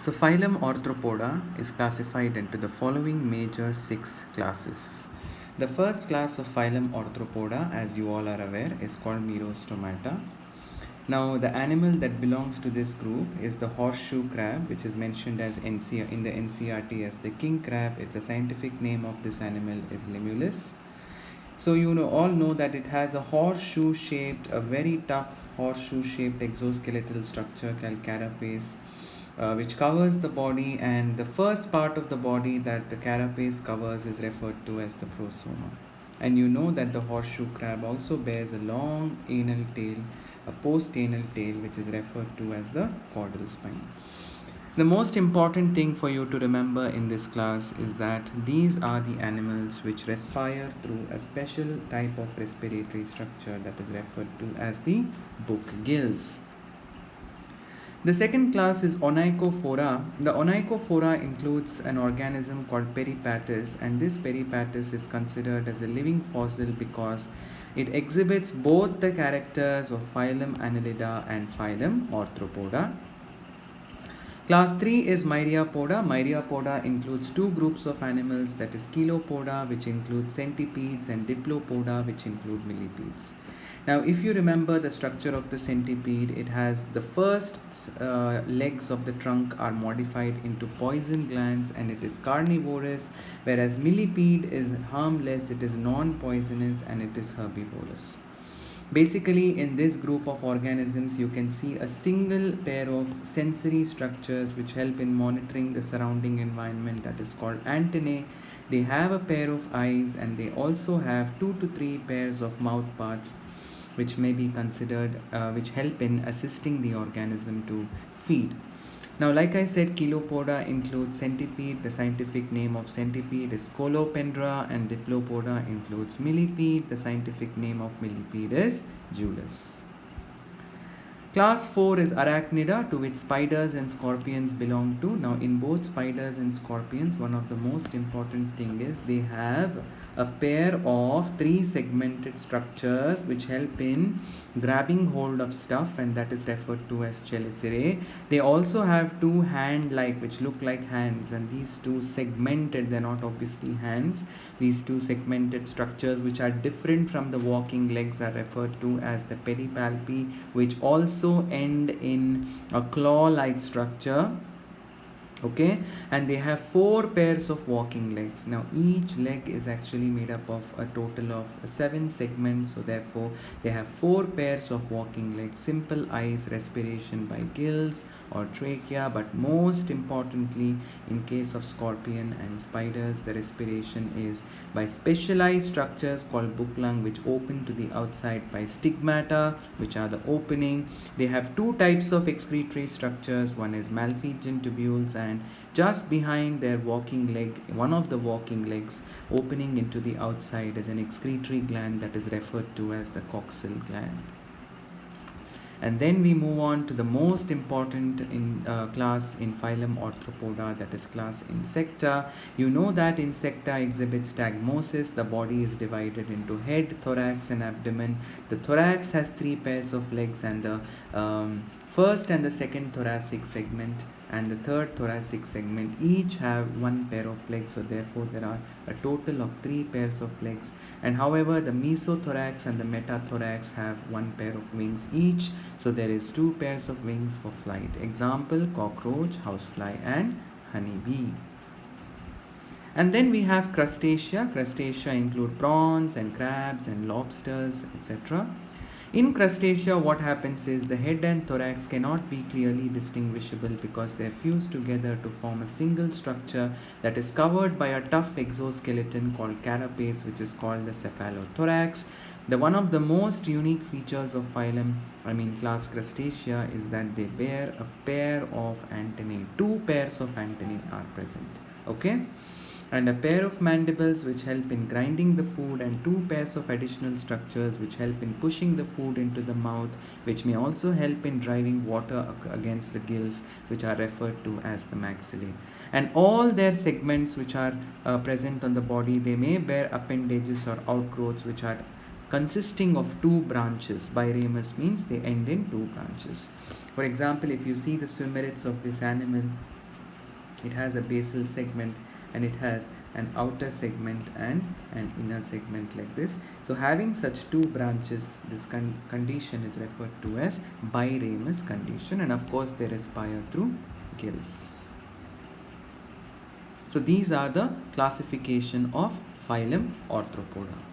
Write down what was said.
So phylum Arthropoda is classified into the following major 6 classes. The first class of phylum Arthropoda, as you all are aware, is called Merostomata. Now, the animal that belongs to this group is the horseshoe crab, which is mentioned as in the NCRT as the king crab. If the scientific name of this animal is Limulus. So all know that it has a a very tough horseshoe-shaped exoskeletal structure called carapace, which covers the body, and the first part of the body that the carapace covers is referred to as the prosoma. And you know that the horseshoe crab also bears a long anal tail, a post-anal tail, which is referred to as the caudal spine. The most important thing for you to remember in this class is that these are the animals which respire through a special type of respiratory structure that is referred to as the book gills. The second class is Onychophora. The Onychophora includes an organism called Peripatus, and this Peripatus is considered as a living fossil because it exhibits both the characters of phylum Annelida and phylum Arthropoda. Class 3 is Myriapoda. Myriapoda includes 2 groups of animals, that is Chelopoda, which includes centipedes, and Diplopoda, which include millipedes. Now, if you remember the structure of the centipede, it has the first legs of the trunk are modified into poison glands, and it is carnivorous, whereas millipede is harmless, it is non-poisonous, and it is herbivorous. Basically, in this group of organisms, you can see a single pair of sensory structures which help in monitoring the surrounding environment, that is called antennae. They have a pair of eyes, and they also have 2 to 3 pairs of mouth parts, which may be considered, which help in assisting the organism to feed. Now, like I said, Chelopoda includes centipede. The scientific name of centipede is Scolopendra, and Diplopoda includes millipede. The scientific name of millipede is Julius. Class 4 is Arachnida, to which spiders and scorpions belong to. Now, in both spiders and scorpions, one of the most important thing is they have a pair of 3 segmented structures which help in grabbing hold of stuff, and that is referred to as chelicerae. They also have 2 hand-like, which look like hands, and these 2 segmented, they're not obviously hands, these 2 segmented structures which are different from the walking legs are referred to as the pedipalpi, which also end in a claw-like structure. Okay, and they have 4 pairs of walking legs. Now, each leg is actually made up of a total of 7 segments, so therefore they have 4 pairs of walking legs. Simple eyes, respiration by gills or trachea, but most importantly, in case of scorpion and spiders, the respiration is by specialized structures called book lung, which open to the outside by stigmata, which are the opening. They have 2 types of excretory structures. One is Malpighian tubules, and just behind their walking leg, one of the walking legs opening into the outside is an excretory gland that is referred to as the coxal gland. And then we move on to the most important class in phylum Arthropoda, that is class Insecta. You know that Insecta exhibits tagmosis. The body is divided into head, thorax, and abdomen. The thorax has 3 pairs of legs, and the first and the second thoracic segment and the third thoracic segment each have 1 pair of legs, so therefore there are a total of 3 pairs of legs. And however, the mesothorax and the metathorax have 1 pair of wings each, so there is 2 pairs of wings for flight. Example: cockroach, housefly, and honeybee. And then we have crustacea. Crustacea include prawns and crabs and lobsters, etc. In crustacea, what happens is the head and thorax cannot be clearly distinguishable because they are fused together to form a single structure that is covered by a tough exoskeleton called carapace, which is called the cephalothorax. One of the most unique features of class Crustacea is that they bear a pair of antennae. 2 pairs of antennae are present. Okay? And a pair of mandibles which help in grinding the food, and 2 pairs of additional structures which help in pushing the food into the mouth, which may also help in driving water against the gills, which are referred to as the maxillae. And all their segments which are present on the body, they may bear appendages or outgrowths which are consisting of 2 branches. Biramus means they end in 2 branches. For example, if you see the swimmerets of this animal, It has a basal segment and it has an outer segment and an inner segment like this. So having such two branches, this condition is referred to as biramus condition, and of course they respire through gills. So these are the classification of phylum Arthropoda.